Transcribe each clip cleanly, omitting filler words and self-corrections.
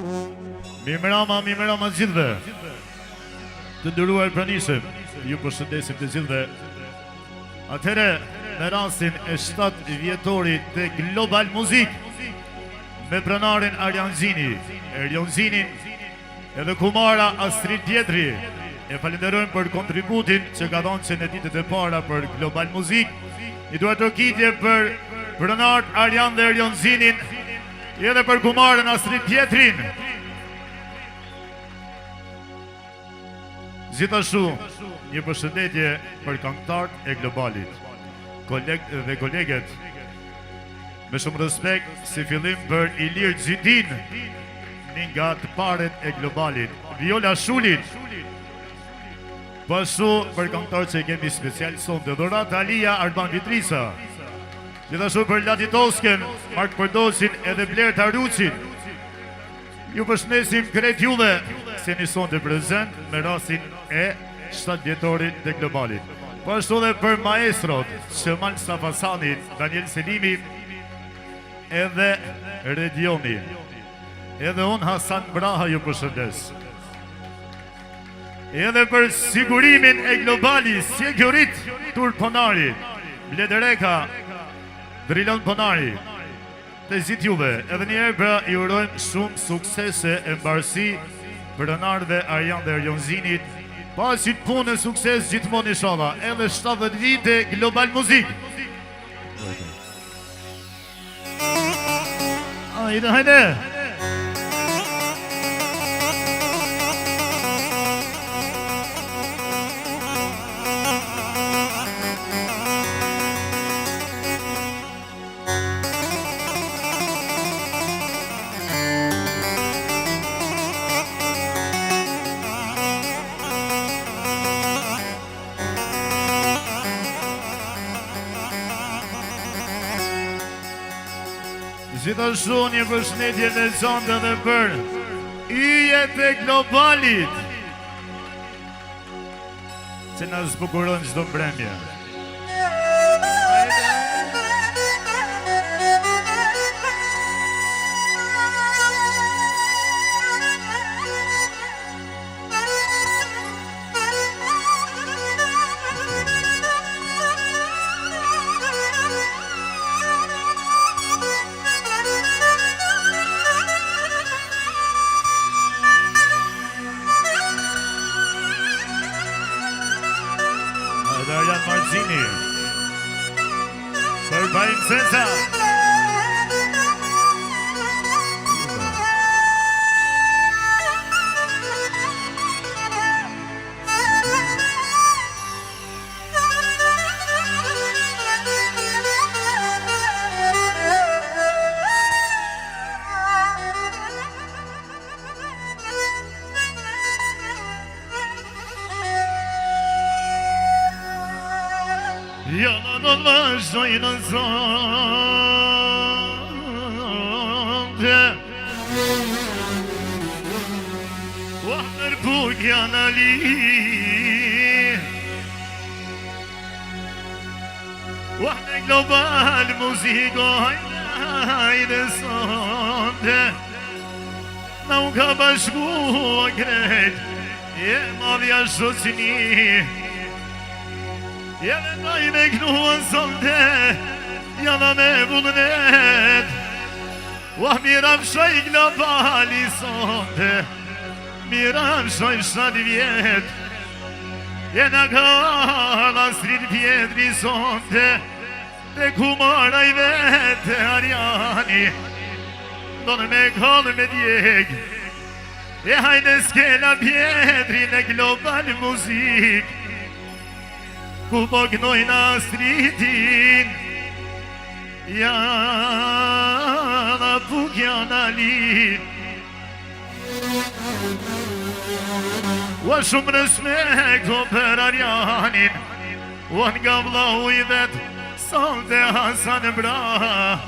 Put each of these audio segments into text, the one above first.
Mirëmbrëma gjithëve. Të nderuar pranishëm, ju përshëndesim të gjithëve. Atëherë, në rastin e 7 vjetorit të Global Muzik, me pronarin Arjan Zini, Erjon Zinin, edhe kumara Astrid Pjetri, e falenderojmë për kontributin që ka dhënë që në ditët e para për Global Muzik. I duhet të kitje për pronart Arjan dhe Erjon Zinin, edhe për kumarën Astrid Pjetrin. Gjithashtu, një përshëndetje për këngëtarët e Globalit, kolegët dhe koleget, me shumë respekt, si fillim për Ilir Xhidin, një nga të paret e Globalit, Viola Shulin, pashtu për këngëtarët që i kemi special sonte, Dorata Alia, Arban Vitrisa, gjithashtu për Lati Tosken, Mark Përdosin edhe Bler Taruqin. Ju përshëndesim krejt juve se një sonte prezent me rastin e 7 vjetorit të Globalit. Pashtu dhe për maestrot, Shëmal Safasanit, Daniel Selimi, edhe Redioni. Edhe unë Hasan Braha ju përshëndes. Edhe për sigurimin e Globali, Sjegurit Tur Ponari, Bledereka, Drilon Ponari, të zit juve, edhe njerë pra i urojmë shumë suksese e mbarësi për pronarëve Arjan dhe Erjon Zinit, pasit punë e sukses gjithmonë inshallah, edhe 70 vite Global Muzik. Hajde. Gjithashtu një përshëndetje të zonte dhe për yjet e Globalit, që na zbukuron çdo mbrëmje. Arjan Marzini, për Bajnë Sensa. Jana do vazhdoj në zonde, Wahner buk jana li, Wahner Global Muzik, hajde sonde, na u ka bashku krejt, je mavja shocini, jene naj me knuën sonde, jana me vullnet, miram shaj Globali sonde, miram shaj 7 vjet, jena ka Astrid Pjetri sonde, te kumara i vete Arjani, donë me kallë me djeg, e hajde skela Pjetri në Global Muzik, ku po gnojnë Astridin, jana buk jana li. Ua shumë respekt o për Arjanin, ua nga vlau i vet, sonte Hasan Braha,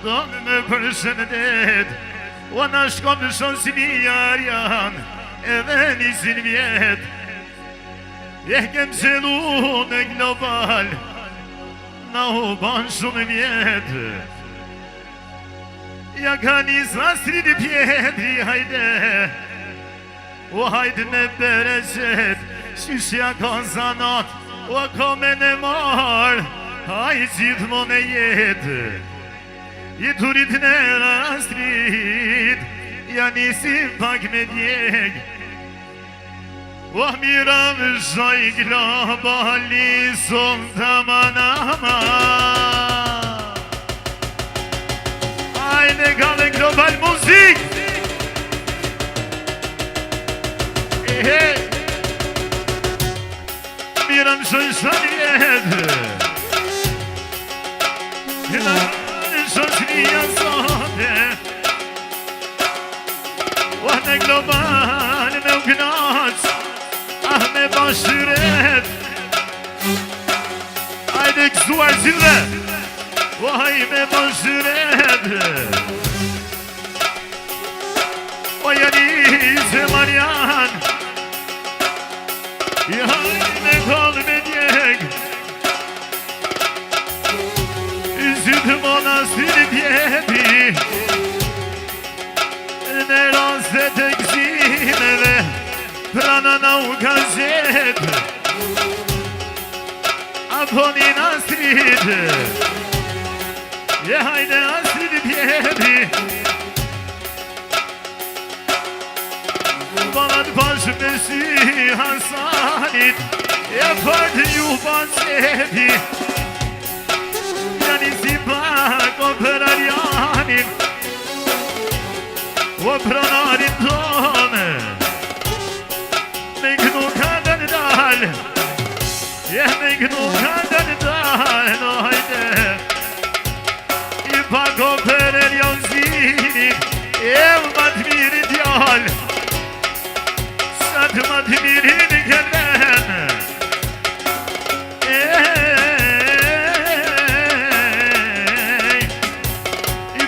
donë me përshëndet, ua na shkom në shonsini Arjan, edhe 20 vjet, je kem qelu në Global, na u ban shumë vjet, Ja ka njësa stridi pjetri, hajde. O hajde me bereqet, shishja ka zanat, o ka me në marë, hajde gjithmon e jetë. Jeturit në rastrit, ja nisim pak me djeg. O mira më shaj globali, som të manama. Hajde ka dhe global muzik. Mira më shaj vjetë. Shoshnia zote O në global me u knaq Ah me bashiret Ajde këzuar zilve O haj me bashiret O janis e Marian I haj me kol me djeg Zytë monastir pjeti Në rastet e gzimeve Prana na u ka zhet Apo një nastrit Je hajde astrit pjeti Balat pash me sy Hasanit E part ju panseti Si pak o pranarin O pranarin tonë Me kënu ka dal Je me kënu ka dal O hajde I pak o pranarin zinit E më të mirin djall Sa të më të mirin këllen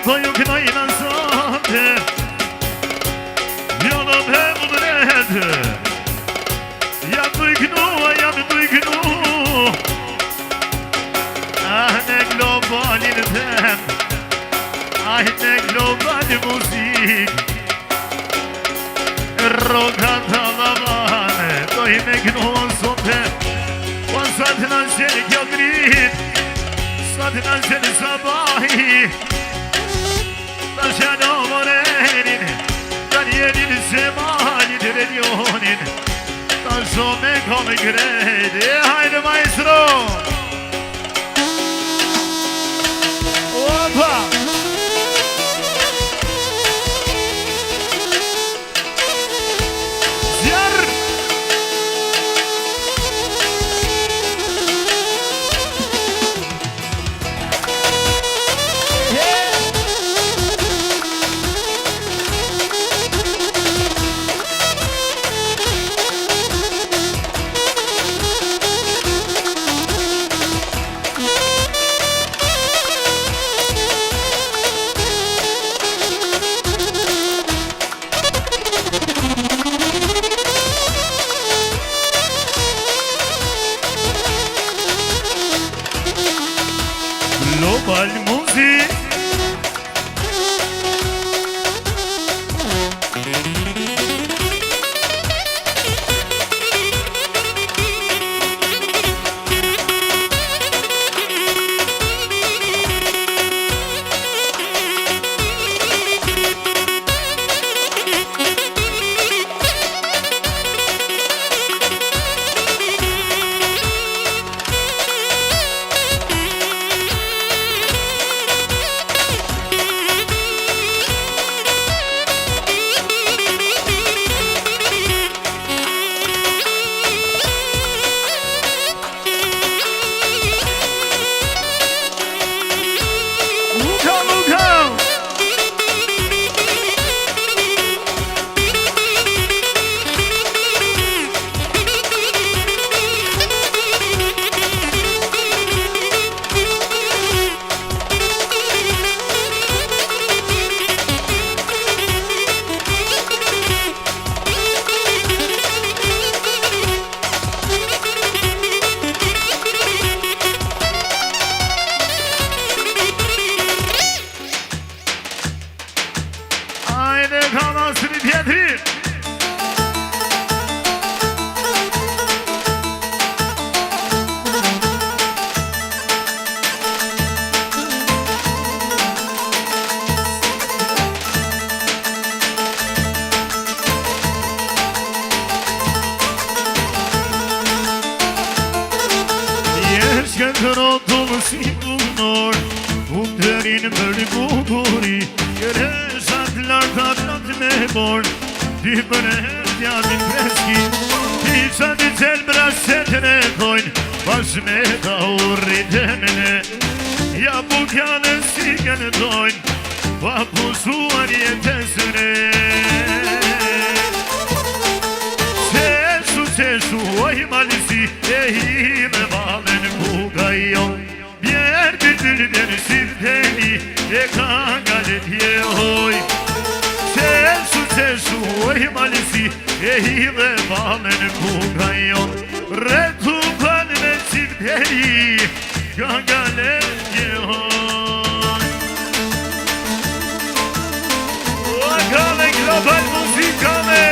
Po ju kënoj në zote Jo në me më dred Jam të i kënu Ah në globalin tem Ah në global muzik Rokat të lavane Do i me kënu në zote Po sa të në qenë kjo grit Sa të në qenë sabahi Ta shano morenin Ta njerin se malit redionin Ta shome kom krejt E hajde maestro Opa Zjar Pjetri. Jesh rotull si punor, unë të rinë për bukuri, kërëshat lartat natë me bor, ti për hertjatin freski, ti sa ti qelë braset rekojnë, pas me ta urrit e mene, ja bukjane si këndojnë, pa pusuar jetesëne. Qeshu, oj malisi, e hi me valen buka jo, bjerë bitër sirteni, e ka galet je hoj. Qeshu, oj malisi, e hi me valen buka jo, retu pan me sirteni, ka galet je hoj. O kale global muzikale.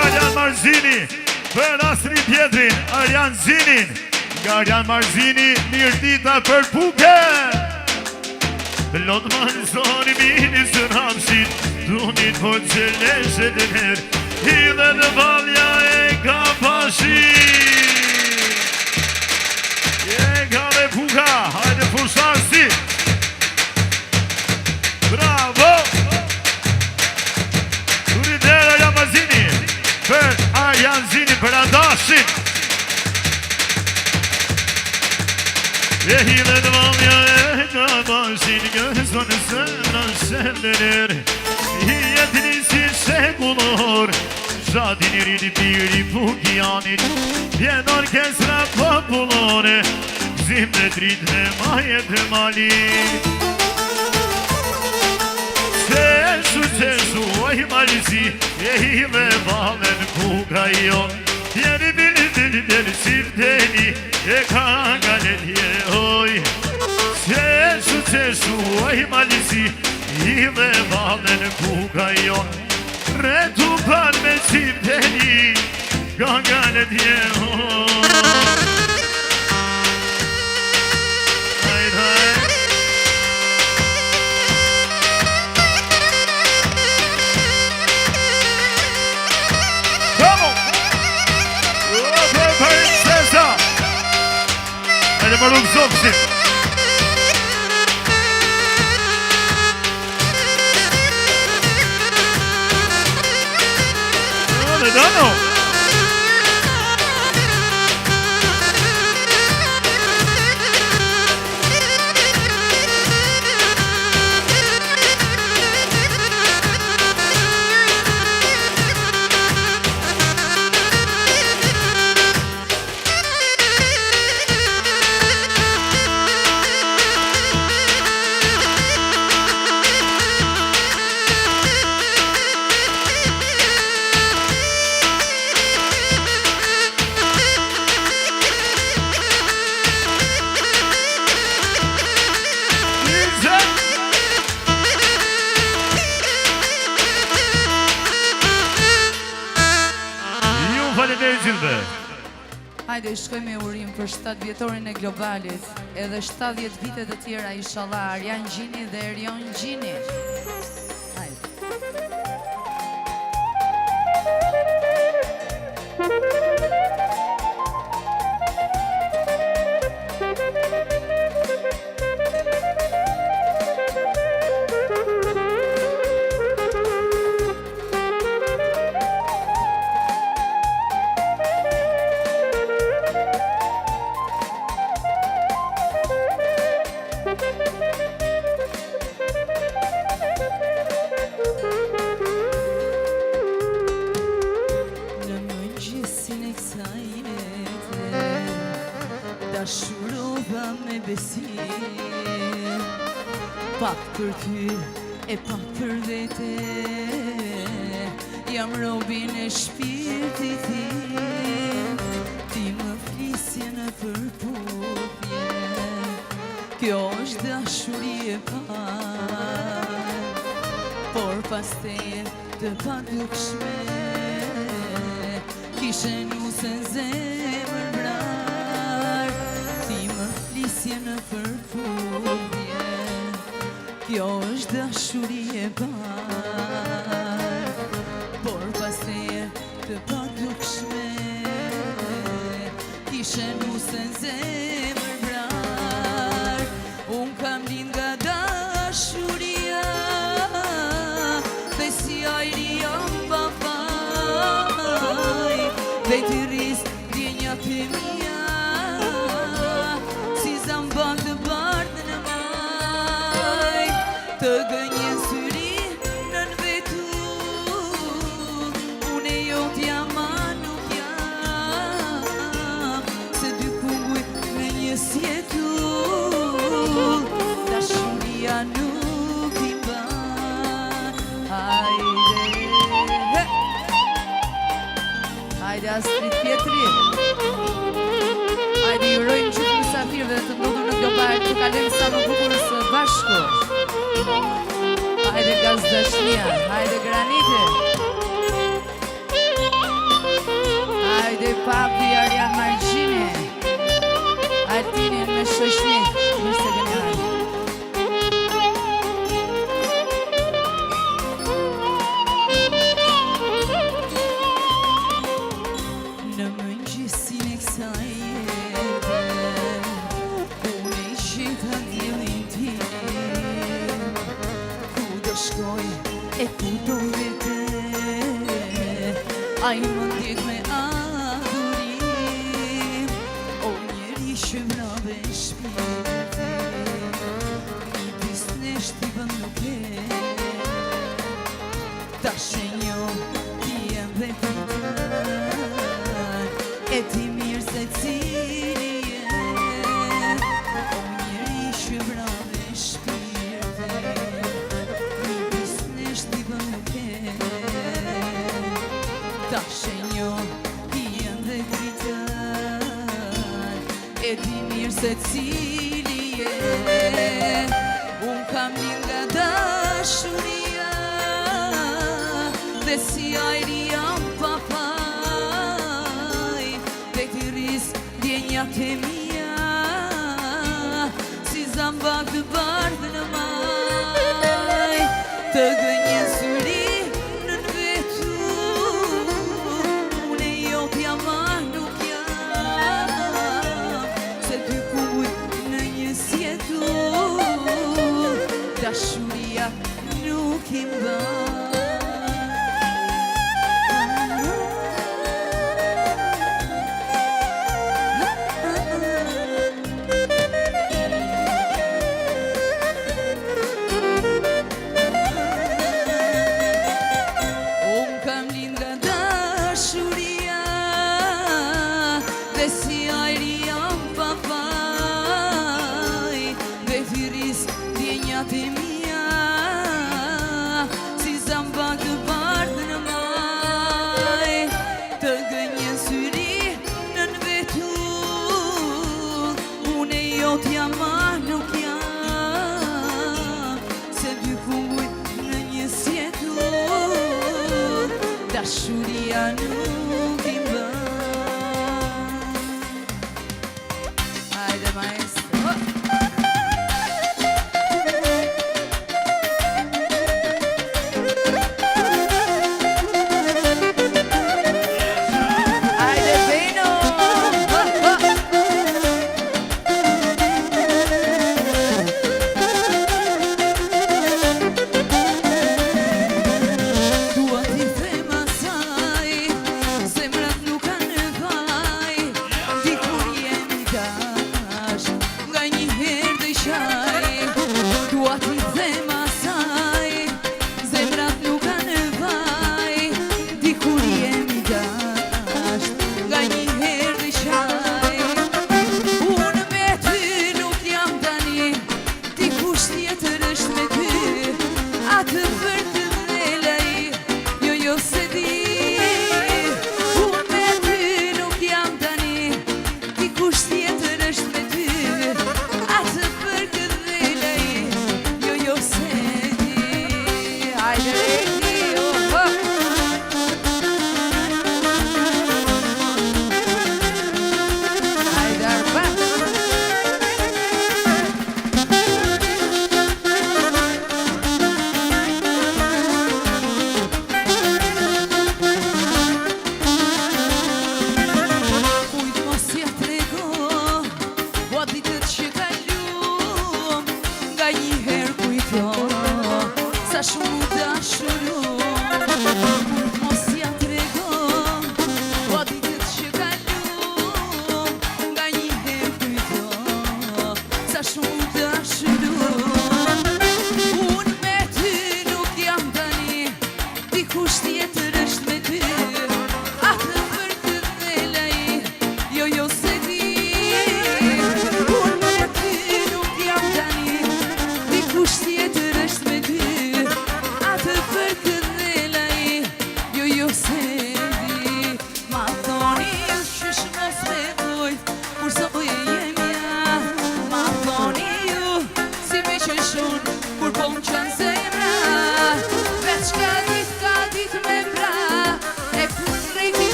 Arjan Marzini, për Astrid Pjetrin, Arjan Zinin, Arjan Marzini, mirë dita për puke. Lot Marzoni mini së rapsit, dunit po qeleshe të nërë, hile në valja e ka pashi. E ka dhe puka, hajde fursarsi. Bravo! Turidera Arjan Marzini, për Arjan Zini, për Adashin. E hile në valja e ka pashin, gëzdo në sëmra shëndër, i jetini si shekullor, zhatin i rriti piri pukjanit, vjen orkestra populore, zim dhe drit me majet e malit. Qeshu, oj malisi, e hile valen kuka jo, jeni bili sirteni, e ka galet je hoj. Qeshu, oj malisi, hile valen kuka jo, retu pan me sirteni, ka galet je hoj. Më rukë zopësit. Dano. Hajde, shkojmë e urim për 7 vjetorin e globalit, edhe 70 vitet të tjera inshallah, Arjan Gjini dhe Erion Gjini. erdha me besim, pak për ty e pak për vete, jam robin e shpirtit tim, ti më flisje në përputhje, kjo është dashuri e parë, por pas teje të padukshme, kishe nusën zemër vrar, ti më flisje në përputhje, kjo është dashuri e parë, por pas teje të padukshme, kishe nusën zemër vrar, unë kam lind nga dashuria, dhe si ajri jam papaj, dhe ti rris djenjat e mija, si zambak të bardhë në maj, të gënjen syri nën vetur, une jo t'jam ma nuk jam, se dy kunguj me një sjetur, dashuria nuk i mban. Hajde Astrid Pjetri, hajde jurojmë gjithë mysafirëve dhe të ndodhur në Global të kalojmë sa më bukur së bashku. Hajde gazdashnia, hajde granite, hajde papi Arjan Margjini, Altinin me shoshni, mirë se keni ardhur. E ku do vete, a i më ndjek me adhurim, o njeri që mrave shpirtin, i bisnesht i bën nuk e, ta shenjo ti jem dhe pitën, e ti mirë se cili je, o njeri që mrave shpirtin, ta shenjo ti jem dhe pritën, e di mirë se cili je, unë kam lind nga dashuria, dhe si ajri jam papaj, dhe ti rris djenjat e mija, si zambak të bardhë në maj, të gënjen syri dashuria nuk i mban. Unë kam lind nga dashuria, dhe si ajri jam papaj, dhe ti rris djenjat e mija, si zambak të bardhë në maj, të gënjen syri nën vetur, une jo t'jam ma nuk jam, se dy kunguj në një sjetur, dashuria nuk i mban. Hajde maestro.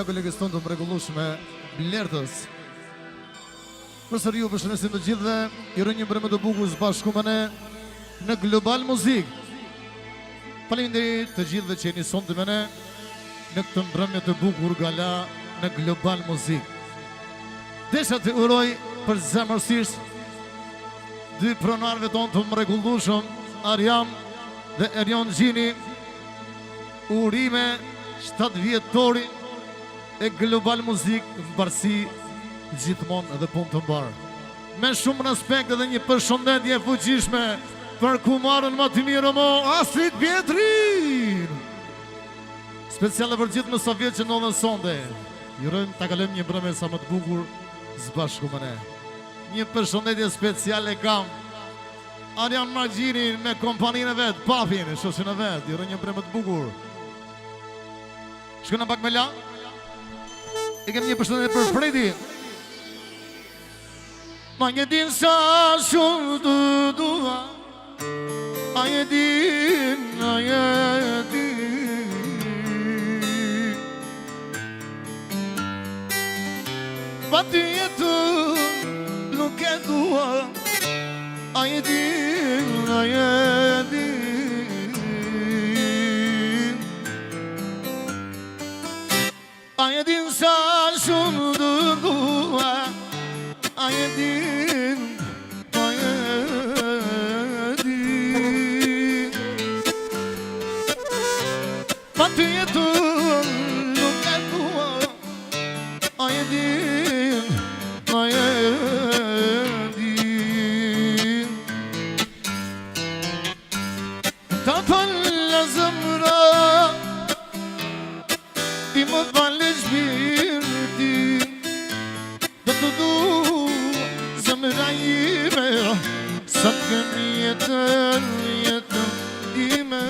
nga kolegës tonë të mrekullueshme Blertës. Përsëri ju përshëndesim të gjithëve, ju uroj një mbrëmje të bukur së bashku me ne në Global Muzik. Faleminderit të gjithëve që jeni sonte me ne në këtë mbrëmje të bukur gala në Global Muzik. Desha të uroj për zemërsisht dy pronarëve tonë të mrekullueshëm, Arjam dhe Erion Gjini, urime 7 vjetori e Global Muzik në mbarësi gjithmonë dhe punë të mbarë. Me shumë respekt dhe një përshëndetje fuqishme për kumarën më të mirë mo Astrid Pietrin. Speciale për gjithë në Sovjet që ndodhen sonde. Jurojmë ta kalojmë një mbrëmje sa më të bukur së bashku me ne. Një përshëndetje speciale kam Arjan Margjinin me kompaninë e vetë, Papin, shoqën e vetë. Juroj një mbrëmje të bukur. Shkona pak me la. I kem një përshëndetje për Fredi. Ma një din sa shumë të dua, a je din, pa ty jetën nuk e dua, a je din, a je din sa shumë të dua, a je din, pa ty jetën nuk e dua, a je din, ta falë zemra, ti më falë shpirti, do të du zemra ime, sa të kemi jetën ime.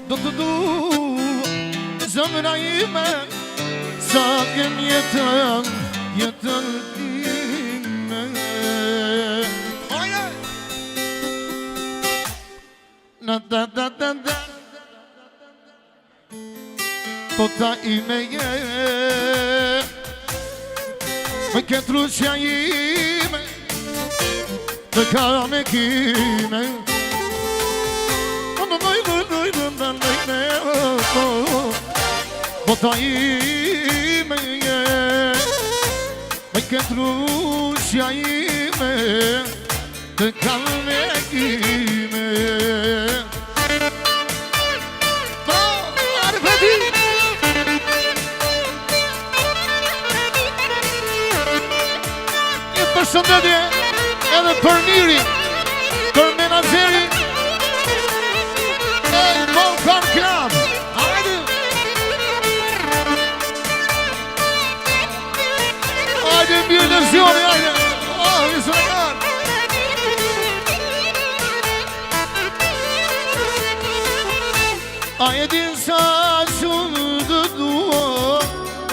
Do të du zemra ime, sa të kemi jetën ime. Oje! Na da da da da, po ta ime je, me këtë rusja ime, të ka me kime. Po ta ime je, me këtë rusja ime, të ka me kime. Përshëndetje edhe për Niri, për menazeri e Volkan Club. Hajde! Hajde mirë lëzioni, hajde! Oh, visë në kanë! A e din sa shumë të dua,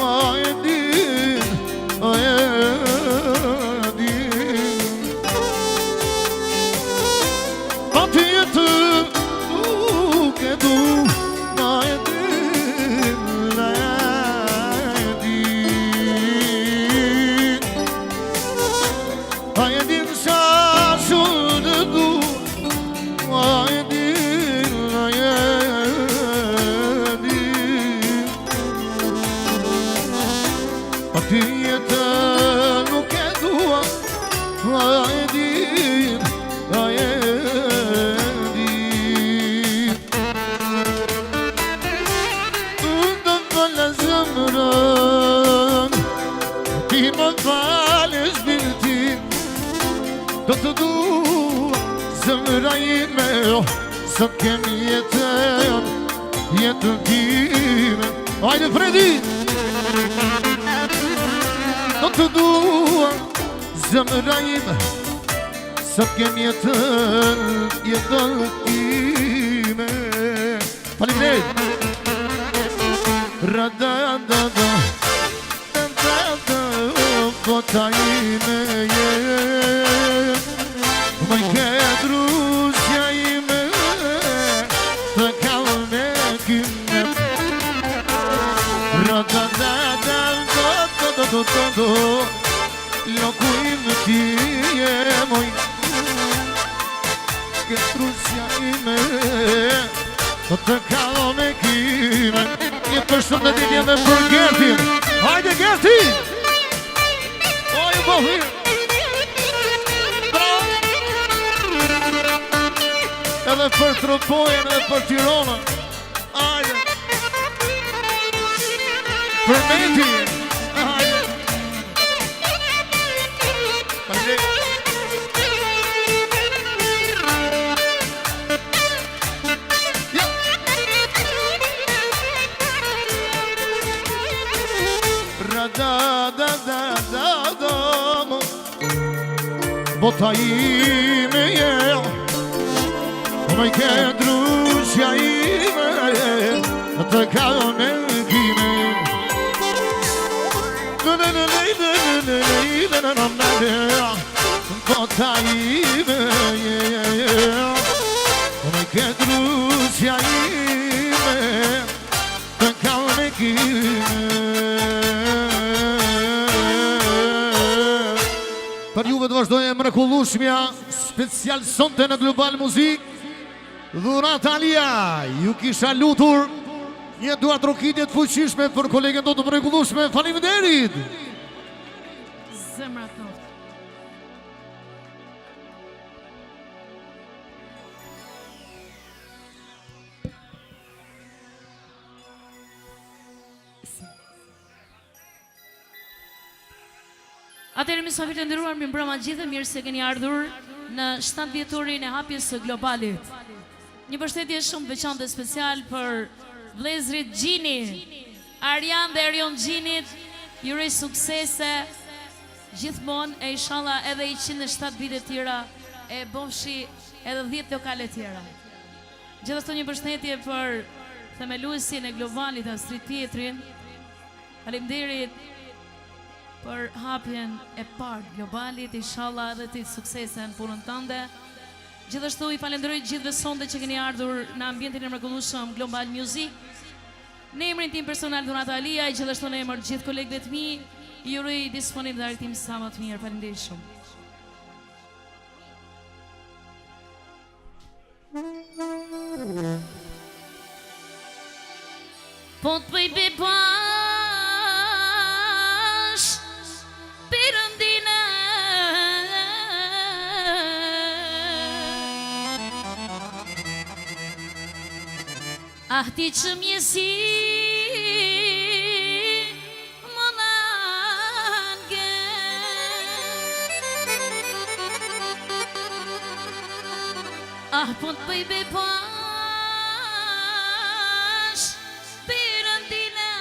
a e din, a e do të du zemra ime, sa të kemi jetën time. Hajde Fredi! Do të du zemra ime, sa të kemi jetën time. Faleminderit! Ra-da-da-da, po ta ime je, me këtë rusja ime, të kalme Lokuim ti je moj, Ketrusja ime, të kallo me kime. Një përshëndetje dhe për Gertin. Hajde Gerti! Oj, bohir! Edhe për Tropojën, edhe për Tironën. Hajde! Për Meti! Hajde! Hajde! Bota ime je, me Ketrusja ime, të kallo me kime. Bota ime je, me Ketrusja ime, të kallo me kime. Për juve të vazhdojë mrekullueshmja special sonte në Global Muzik. Dhurat Alia, ju kisha lutur një duart rokitje të fuqishme për kolegen do të mrekullueshme. Faleminderit. Zemra të noftë. Atëherë mysafirë të nderuar, mirëmbrëma gjithë, mirë se keni ardhur në 7 vjetorin e hapjes së Globalit. Një përshëndetje shumë veçantë dhe special për vëllezërit Gjini, Arjan dhe Erion Gjinit. Ju uroj suksese gjithmonë e inshallah edhe 107 vite tjera e bofshi edhe 10 lokale tjera. Gjithashtu një përshëndetje për themeluesin e Globalit, Street Theatrin. Faleminderit për hapjen e parë Globalit, inshallah edhe ti suksese në punën tënde. Gjithashtu i falenderoj gjithëve sonde që keni ardhur në ambientin e mrekullueshëm Global Music. Në emrin tim personal Dhurat Alia, gjithashtu në emër gjithë kolegëve të mi, ju uroj disponim dhe arritim sa më të mirë. Faleminderit shumë. Po të bëj bebash Perëndina, ah ti që mjesi më nange, ah po të bëj bebash Perëndina,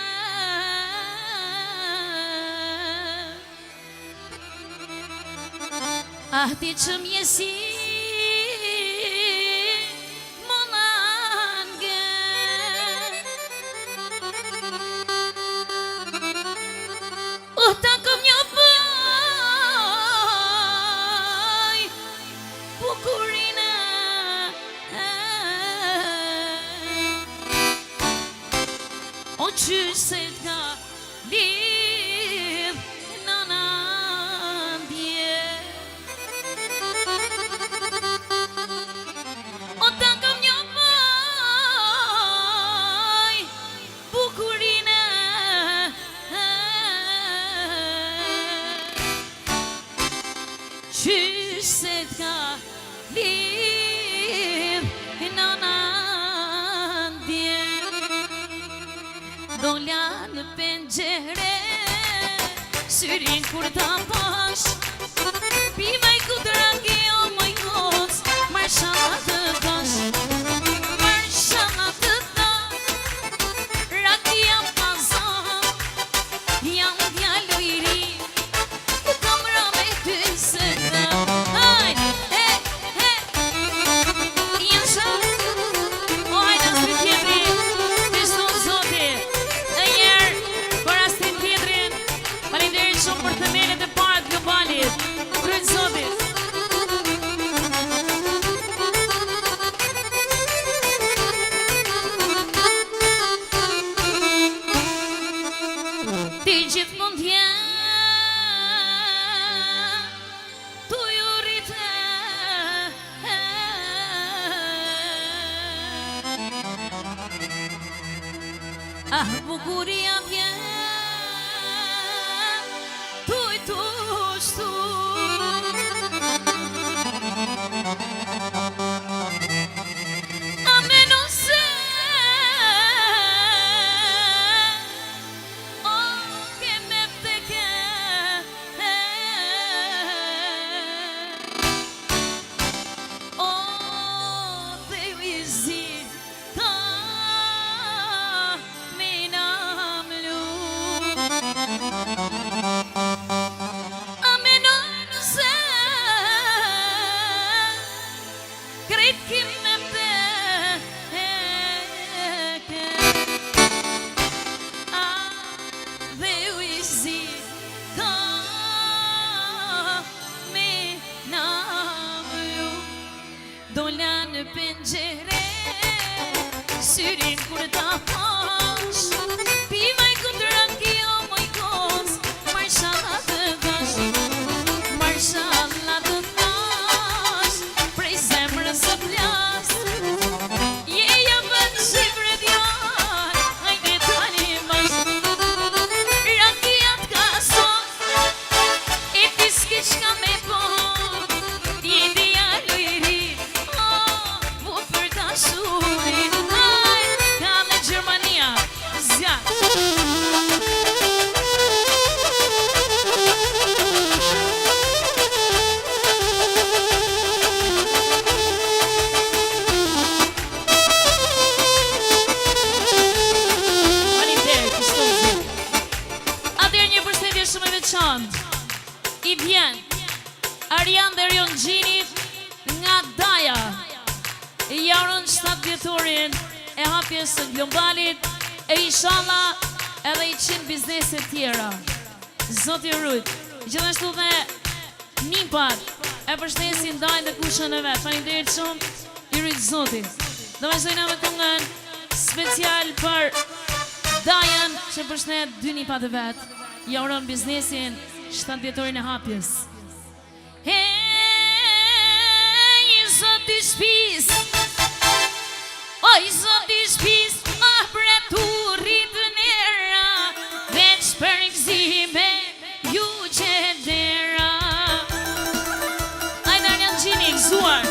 ah ti që mjesi më nange, ta kom një bëj bukurina, o qysh se t'ka lidh në nëndje, o ta kom një bëj bukurina, qysh se t'ka lidh në nëndje. Dola në pengjere, syrin kur ta pash, pima i kudrangi o moj goc, marshalla të dash, marshalla të dash, raki jam pazan, jam djallo i ri, ku kam ra me ty se da. Hajde, janë shak, o hajde në Street Theatrin, të shtonë zoti, e njerë për Street Theatrin, faleminderit shumë për themelet e parë të Globalit, kryet zoti. ti gjithmonë t'jen tu ju rritë. Ah, bukuria vjen tuj tu shtu. A menon se o ke me vdekje. O dhe u zi ka me namlu. A menon se krejt kim me vdekje. A dhe u zi ka me namlu. Dola në pengjere, syrin kur ta hash, pimaj kundran kjo moj kos, marshallah të dash, marshallah të dash, prej zemrës së plas, jeja vën shifre djar, hajde tani mash, rakiat ka son, e ti s'ke qka me po, jedi alo i ri, bu për ta shurin, ka me Gjermania, zjat. Faleminderit, kështu zi. Atëherë një përshëndetje shumë e veçantë. I vjen Arian dhe Rion Gjinit nga Daja. Jarën 7 vjetorin e hapjes së globalit e inshallah edhe i 100 bizneset tjera. Zoti rujt. Gjithashtu dhe Nimpat e përshëndesin Dajën dhe kushën e vet. Faleminderit shumë, i rujt Zoti. Do vazhdojna me këngën special për Dajën që përshëndet 2 Nimpat e vet. Ja uron biznesin 7 vjetorin e hapjes. Hey, Zoti shpis, oj Zoti shpis, breturit nera, veç për gzime ju qedera. Ajde Arian Gjini, gzuar.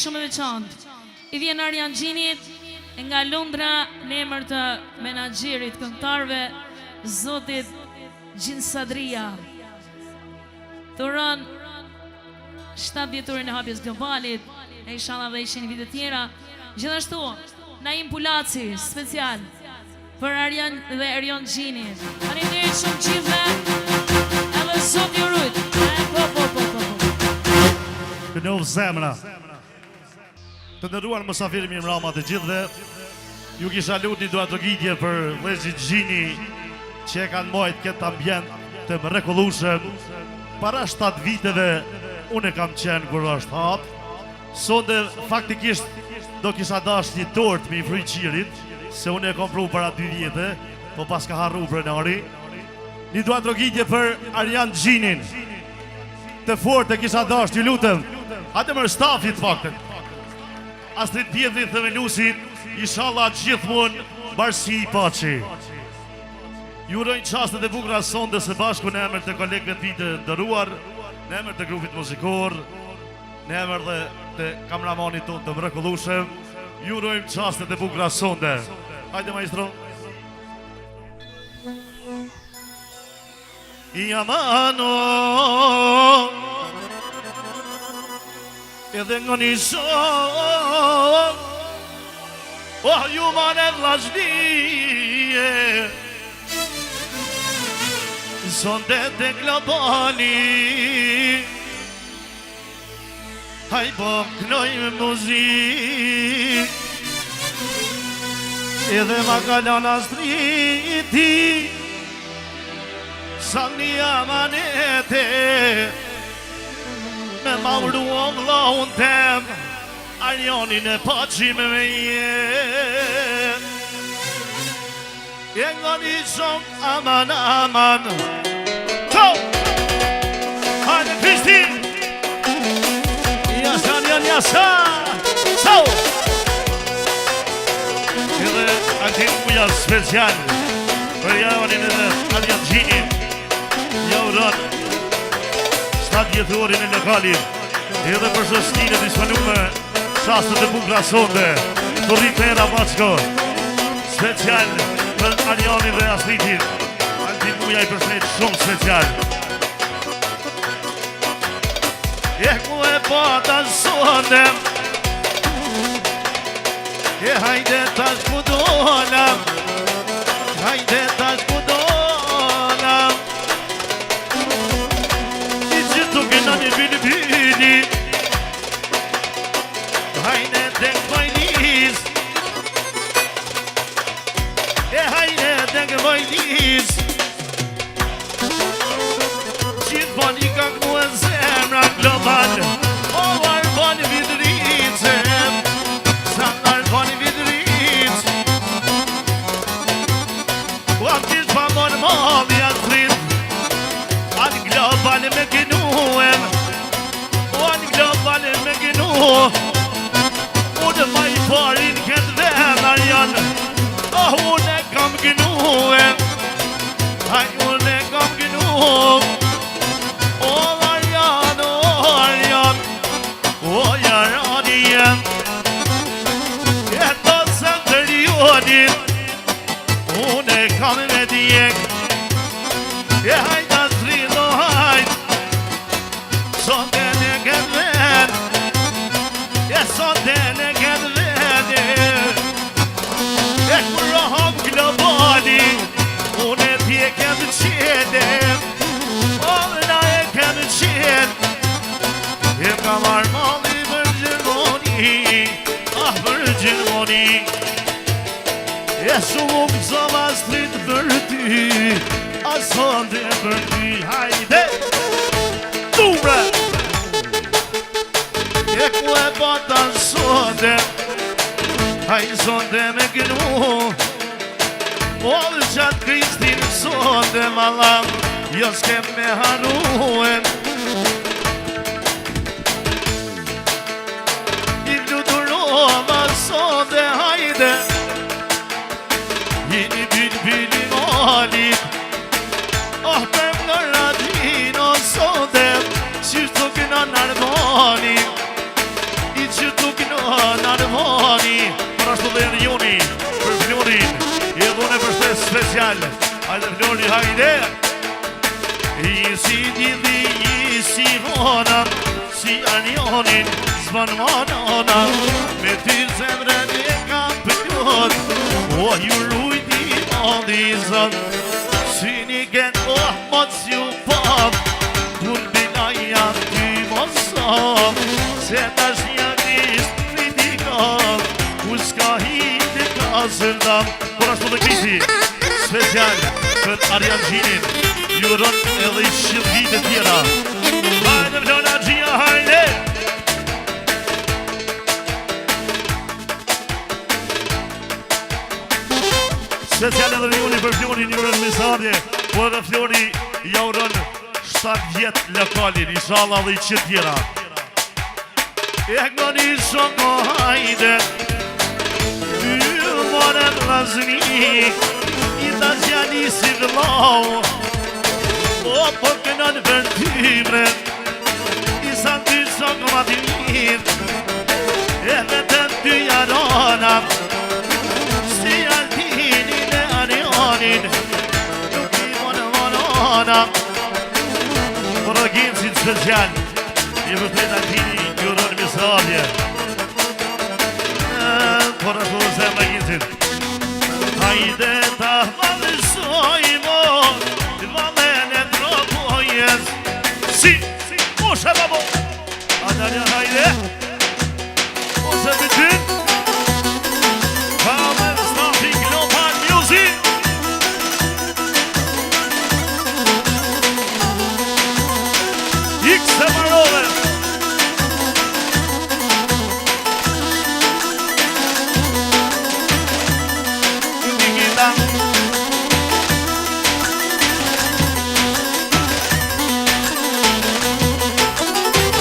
shumë e veçantë. I vjen Arjan Gjinit nga Londra në emër të menaxherit këngëtarëve zotit Gjin Sadria. Të uron 7 vjetorin e hapjes globalit, e inshallah dhe ishin vite tjera. Gjithashtu, Naim Pulaci, special për Arjan dhe Erjon Gjinit. Faleminderit shumë gjithëve, edhe zot ju rujt. Të njohë zemra. Të ndëruar mësafiri mirë mbrëma të gjithëve. Ju kisha lutur një duatrogitje për vëllezërit Gjini që e kanë mbajtur këtë ambient të mrekullueshëm. Para 7 viteve unë e kam qenë kur është hap. Sonde faktikisht do kisha dash një tort me fryqirit, se unë e kompru para 2 vjete, po pas ka harru pronari. Një duatrogitje për Arjan Gjinin. Të fortë e kisha dash, ju lutem. Hajde më stafit faktet. Astrid Pjedri themelusit, inshallah gjithmonë bashkësi i paqe. Ju urojnë çastet e bukura sonde së bashku në emër të kolegëve të mi të nderuar, në emër të grupit muzikor, në emër dhe të kameramanit tonë të mrekullueshëm. Ju urojmë çastet e bukura sonde. Hajde maestro. Jamano edhe nga një shok, oh ju manet vllaznie, sonde të globali, haj po knojmë muzik, edhe ma kalon astriti, sa një amanete, me mauru o vllahun tem, Arjanin e paqim me jet. E nga një shok aman aman. Qo! Hajde Kristi! Jasan janë jasan! Qo! Edhe Altin Muja special për Arjanin edhe Arjan Gjinin. Ja uron 7 vjetorin e lokalit, edhe për shoqërinë e disponume çastet e bukura sonde, të rritë era bashko, special për Arjanin dhe Astridin. Altin Muja i përshëndet shumë special. E ku e pata sonde, e hajde tash ku dolam, hajde tash ku dolam. Në një bili hajne tek vajlis, e hajne tek vajlis, gjithë bani ka ku e zemra global, o arbani vidricem, sa arbani vidric, o atish pa mon mali atrit, al global me gënuem, on global me gënu, unë ma i parin këtë vend Arjan, oh unë e kam gënuem, haj unë e kam gënu, o Arjan, o Arjan, o Arjan, e të së të rionit, unë e kam me djek, e hajta zrilo hajt, sonde në këtë vend, e sonde në këtë vend, e kur roham globali, unë e tje këtë qede, o na e këtë qed, e ka marrë mali për Gjermoni, ah për Gjermoni, e shumë këzova strit për ty, a sonde për ty, hajde! Dumre! E ku e bata sonde, haj sonde me gënu, o dhe qatë Kristin sonde malam, jo s'kem me haruen. I fluturova sonde, hajde, i një bili malit, oh për më radino sonde, qishtu këna narboni, i që tuk në Narvani. Për ashtu dhe në juni, për Florin, I dhune për shtes special. Hajde Flori, hajde. I si dili, I si vona, si anjonin, zvan manona. Me ty zemrën e kam pëllot, o ju rujti madhizat. Si një gen mot si u pap, kur bina janë ty mosam. Se tash një nisë kritikam, ku s'ka hitë ka zëndam. Por ashtu dhe krisi, special për Arjan Gjinin, juron edhe I shilvit e tjera. Hajde Vlona Gjia, hajde! Special edhe Vjoni për Flori, juron mesardje, po edhe Flori jauron 7 vjet lokalin, inshallah dhe I qëtë tjera. E këmë një shongo hajde, morën razni, I ta gjani si vëllau, o po kënën për tymre, I sa ty shongo ma t'i mirë, e vetën ty jarona, si altinin e anionin, nuk I monë monona. Por o gjenë si të special, I vërtet altini juron misradje. Por ashtu dhe zemë gjizit. Hajde ta valësojmo, valen e dropojes. Si, moshe babo. Adalja hajde. Moshe bëtyn. Kamer Starting Global Music. X e marove.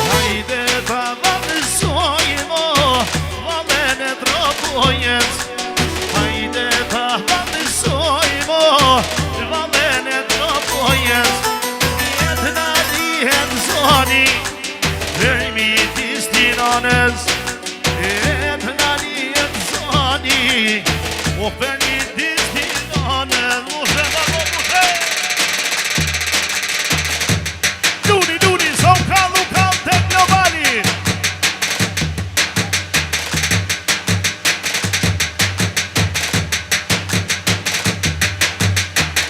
Hajde ta valësojmo, valen e dropojes. Hajde ta valësojmo, valen e dropojes. Jetë na lihet zoni, vërmi tistinanës. Jetë na lihet zoni, o përni tistinanës. Mushe, babo, mushe! Duni, son kallu te globali.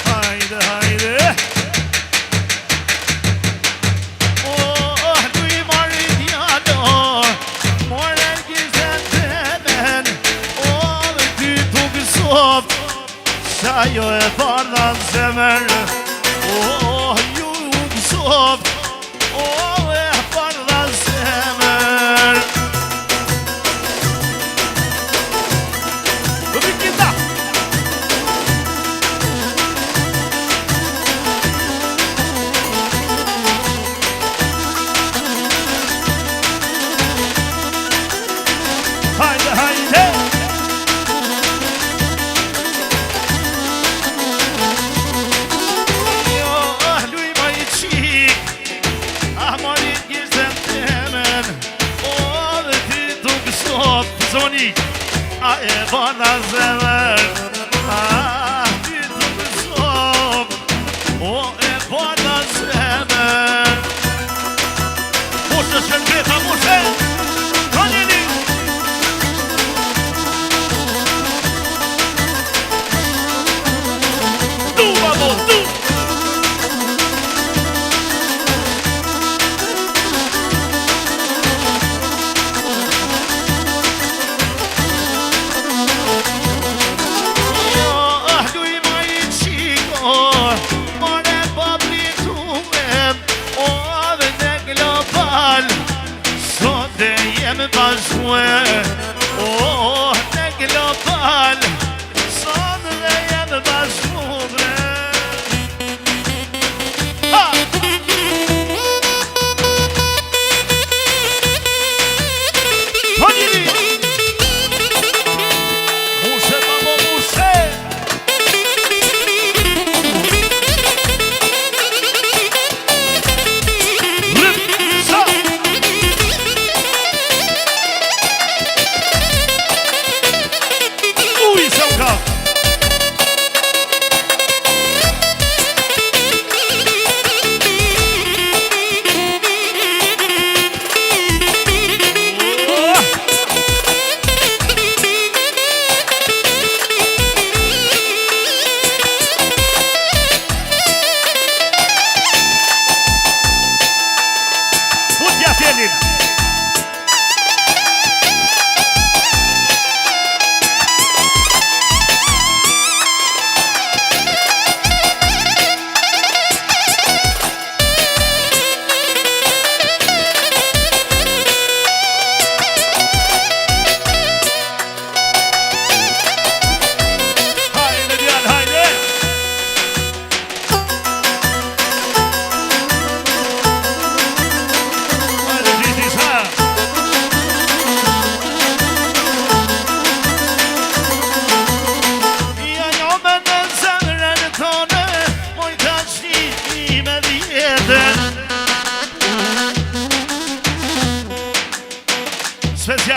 Hajde, hajde. Du I marri djalo, morën gjizën temen. Dhe ty tuk sop, sa jo e bardha në zemër. Ju sop, e bardha në zemër. Vikita! Hajde, hajde! Luj ma I qik, marit gjizën temen. Dhe ty tuk sop, zoni, a e bana zemër. Ty tuk sop, e bana zemër. Moshe shërbeta, moshe! Kanjeni! Du, babo, du! Luj ma I qiko, more pablikuem. Dhe në global, sot e jem bashkue. Në global, sot e jem bashkue. Ha! Hajini! Mushe, babo, mushe! Sa!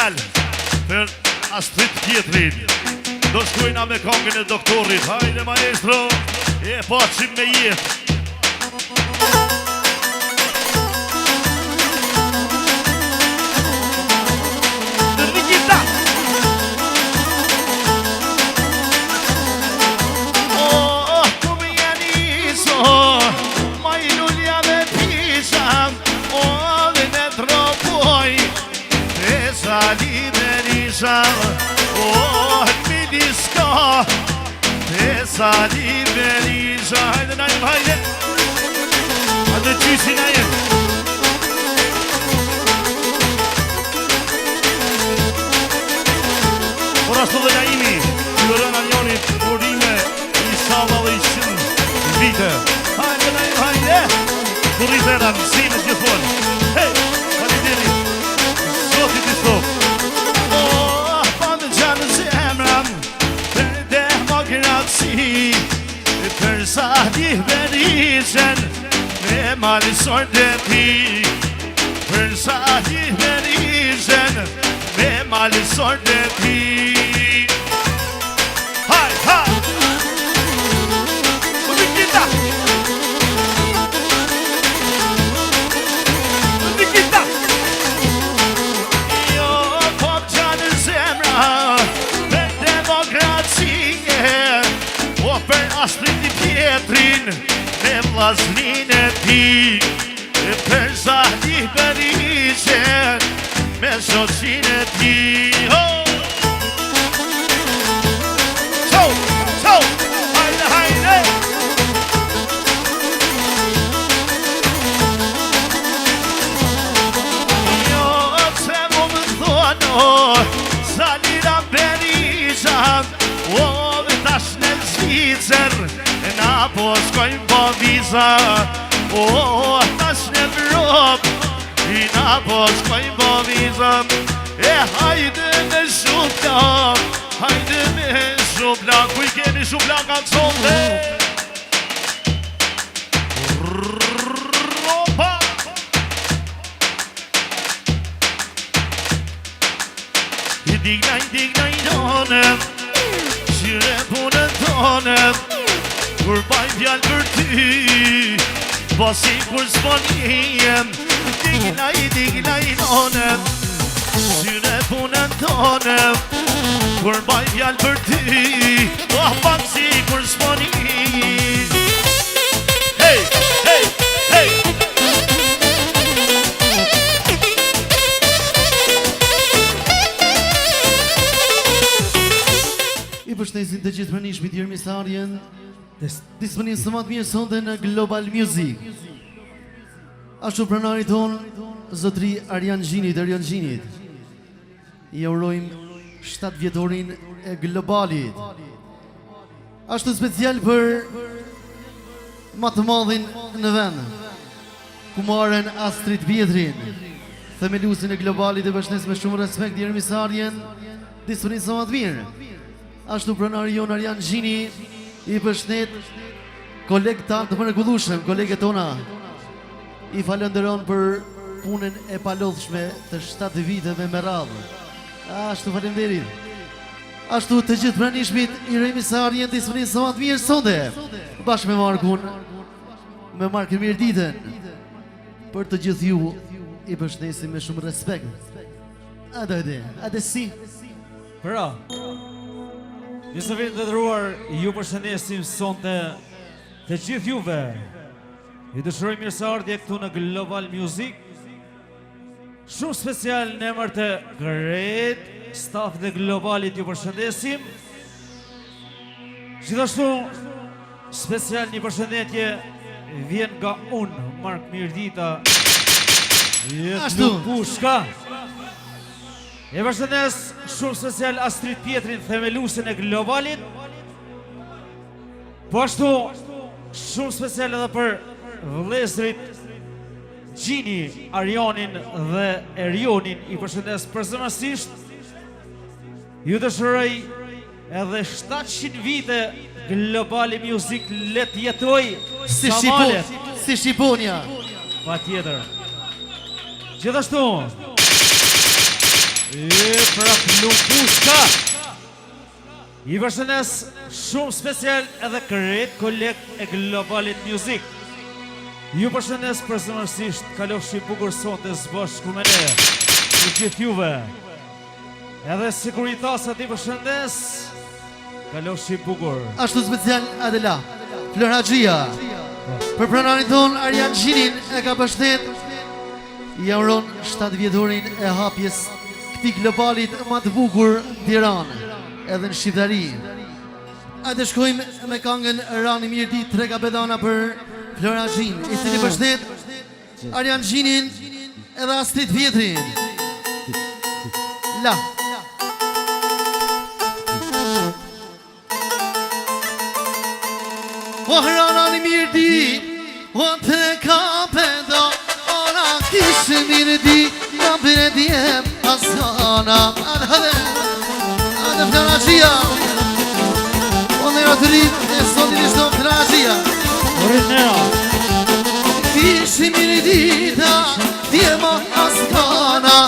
special për Astrid Pjetrin. Do shkojna me kongën e doktorit. Hajde maestro, e paqim me jetë. Oh, mi disko Pesa liberisha Hajde najmë, hajde Hajde qysi najmë Por ashtu dhe Naimi Qyërën Aljonit Urime I Sava dhe I Shën Vite Hajde najmë, hajde Kurrizera mësime gjithon Hej, falenderi Zotit i stop Për sa di berishen Me malisor dhe ti Për sa di berishen Me malisor dhe ti Haj, haj Muzikita Muzikita Jo, po qanë zemra Me demokracie O për Astrid Pjetrin Me vllaznin e ti Për Zahdi Berishen Me shoqin e ti Qo, qo, hajde, hajde Jo, që mu më thono Salira Berishan O, dhe tash në Zvicer Na po shkojmë po viza O, tash në Evropë Na po shkojmë po viza E hajde me shupla Hajde me shupla Kuj keni shupla ka të sonde Ropa I dignaj donem Qyre punën tonem Kur baj fjallë për ty Pasi kur s'ponijem Dignaj nonem Qyre punën tonem Kur baj fjallë për ty Pasi kur s'ponijem Hey, hey, hey I përshnesin të gjithë pranishmi të Jermisarjen Disponin së matë mirë sonde në Global Music Ashtu pranarit tonë Zotri Arjan Gjinit I urojmë 7 vjetorin e Globalit Ashtu special për matë madhin në vend Kumaren Astrid Pjetrin Themelusin e Globalit e përshnes me shumë respekt Jermisarjen Disponin së matë mirë Ashtu pranari jon Arjan Gjini I përshnet kolegë ta të mrekullueshëm, kolegët tona I falenderon për punën e palodhshme të 7 viteve me radhë Ashtu falenderit Ashtu të gjithë pranishmit I Jermisarjen disponin së matë mirë sonde Bashkë me Markun Me Markën mirë ditën Për të gjithë ju I përshnesim me shumë respekt Ade si Pra Njësë vitë të dëruar, ju përshëndesim sonte të gjithë juve. I dëshiroj mirëseardhje këtu në Global Music. Shumë special në emër të Great Staff dhe Globalit ju përshëndesim. Gjithashtu special një përshëndetje vjen nga unë, Mark Mirdita. Ashtu Pushka. E përshëndes shumë special Astrid Pjetrin, themelusin e Globalit. Po ashtu shumë special edhe për vëllezrit Gjini, Arjanin dhe Erionin. I përshëndes përzemërsisht. Ju dëshiroj edhe 700 vite Globali Music let jetoj Si sa malet. Si Shqiponia Pa tjetër. Gjithashtu Pra Plumpushka. I përshëndes shumë special edhe krejt kolekt e Globalit Music. Ju përshëndes përsëmërsisht, kalofshi bukur sonte sbashku me ne, të gjithë juve. Edhe Securitasat i përshëndes, kalofshi bukur. Ashtu special Adela, Flora Gjia. Për pronarin ton, Arjan Gjinin e ka përshtet. Ja uron 7 vjetorin e hapjes këtij globalit më të bukur Tiranë, edhe në Shqiptari. Hajde shkojmë me këngën Rani mirë ditë, Trega bedana për Flora Gjin, i cili përshtet Arjan Gjinin edhe Astrid Vjetrin. La. O Rani mirë ditë, o Trega bedana, ona kishë mirë ditë, në bire djem asana. Adë Flora Gjia, o në të rritë e sotin ishtë do Flora Gjia. Ishë mirë dita, djema asana,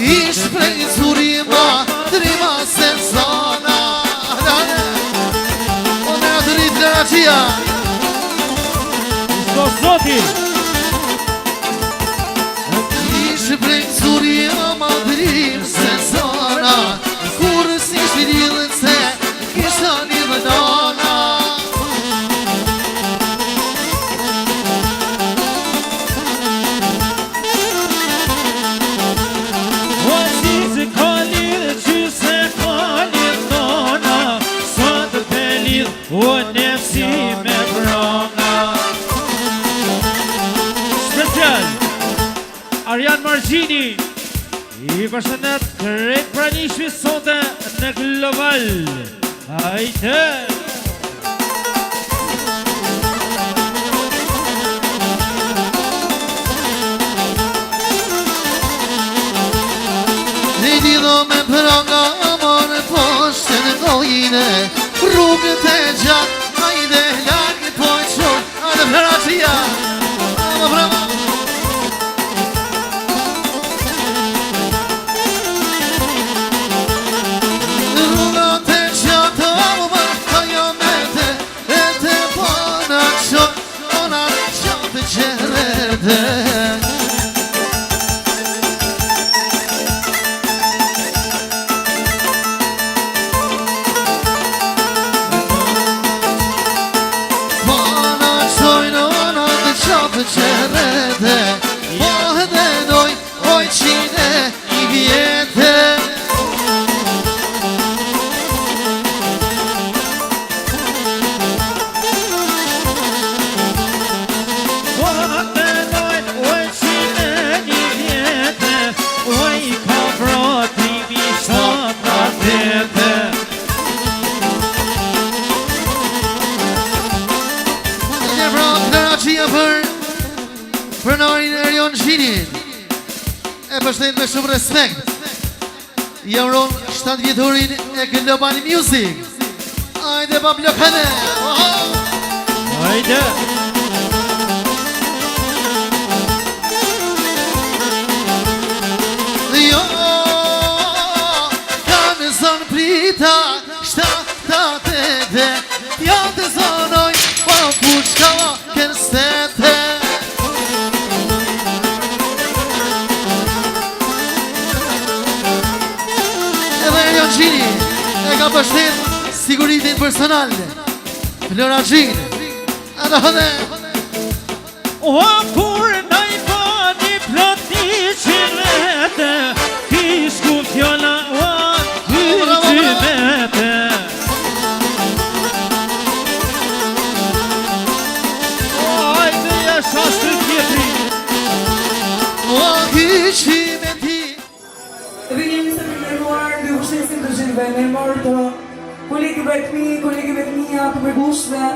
ishë prej curima, trima sensana. O në të rritë Flora Gjia. Ishtë zoti. Ishë prej curima, madrim sensana, kur si shvidilën se kisha një vëdana. O nefsi me branga. Special Arjan Margjini i përshëndet krejt pranishmi sonte në Global. Hajde. Nejdi do me pranga, amore poshtë në gojine, rrugët e gjatë, hajde largë po e qërë. Hajde Flora Gjia, bravo, bravo. Rrugët e gjatë, amore, kajo me te, e te pana qërë, ona qatë qërete. Qërete, po edhe doj, oj qine I vjete. Po edhe doj, oj qine I vjete, oj ka vrotimi sot atete. Një vrat Flora Gjia për pronarin Arjan Gjinin, e përshtet me shumë respekt. Ja uron 7 vjetorin e Global Music. Ajde pa blokane. Hajde. Jo, kanë zonë prita, 7-8, jo të zonoj, po pushka kënë sete. Gjini e ka përshtet siguritin personale Flora Gjin. Adë hëne. O kur në I bani ploti qilete, kishku fjalla o qilete. Ajde jesha së tjetri. O kishime ti. Dhe jemi se përmeruar dhe ushesim të gjithve në mërë të kolegëve të mi, kolegëve të mija të përgushve,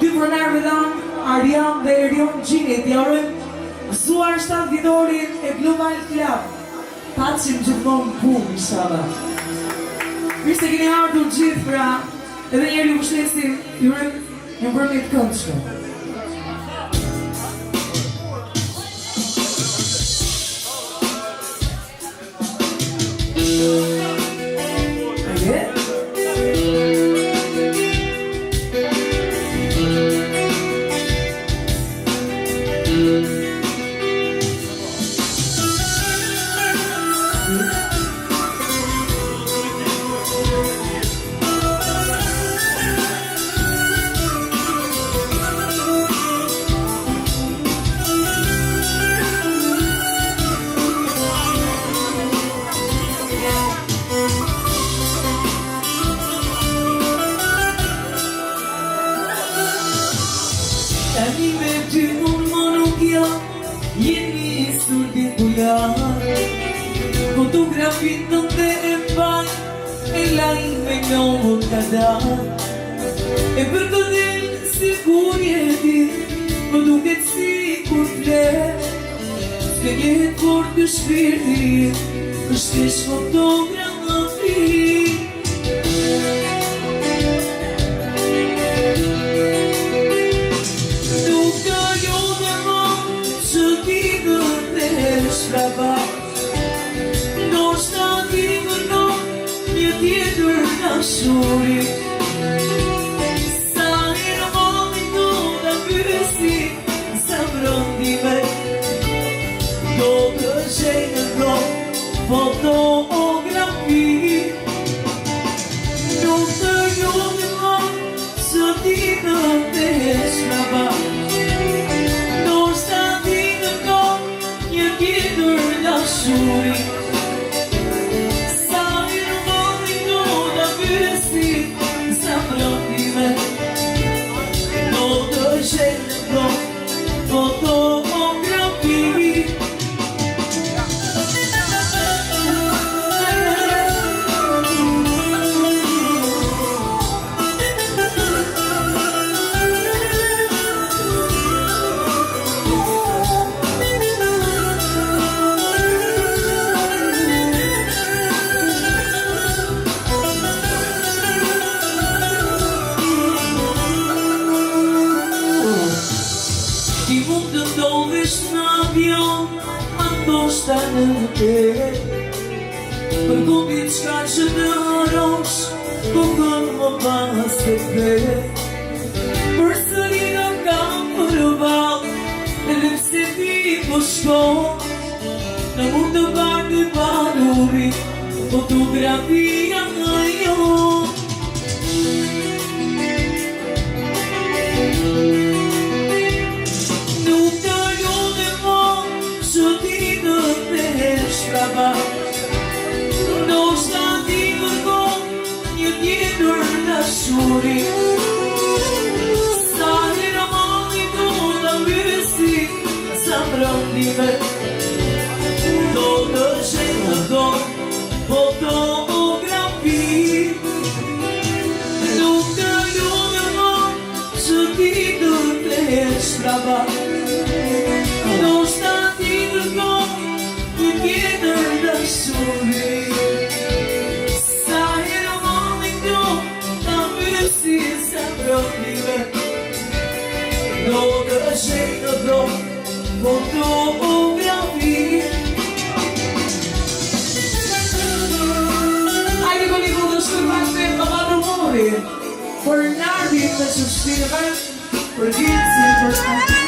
2 pronarve dhamë, Arjan dhe Erion Gjinit, jarojmë gëzuar 7 vjetorin e Global Club. Pacim gjithmonë punë, inshallah. Mirë se keni ardhur gjithë pra, edhe njerë ju ushesim, jurëm një mbrëmjet këndshme. Tani me ty unë më nuk jam, jeni sur titular. Fotografin të ndë e mbaj, e laj me njohën ka dar. E për të delë si kur jeti, më duket si kur flet. S'ke jetë por të shpirtit, është ish fotografi. Nuk të jo dhe më, që ti dhe shkraba. Do shta ti vërnon, një tjetër dashuri. Sa herë mami do të pyesi, sa brëndime. Do të gjenë në fotografi. Nuk të ljumë më, së ti në të shkraba. Do shta ti vërnon, një tjetër dashuri. Sa herë mami do të pyesi, sa brëndime. Do të gjenë në fotografi. Ti mund të ndodhesh në avion, ma ndoshta në hotel. Për kundit qka që të harosh, kokën më pas të kret. Për sëri në kam përval, edhe pse ti po shkon, në mund të parë të paruri, fotografia në jon. Nuk të ljumë mo, që ti në të shkraba. Do shta ti vërgon, një tjetër dashuri. Sa herë mami do të pyesi, sa brëndime. Do të gjenë në fotografi. Nuk të ljumë mo, që ti në të shkraba. Do shta ti vërgon, një tjetër dashuri. Sa herë mami do të pyesi, sa brëndime. Do të gjenë në fotografi. Hajde ko liku të shkërmat me baba rumori, për nardin me që shpirëve, për gjithësin për shkërmat.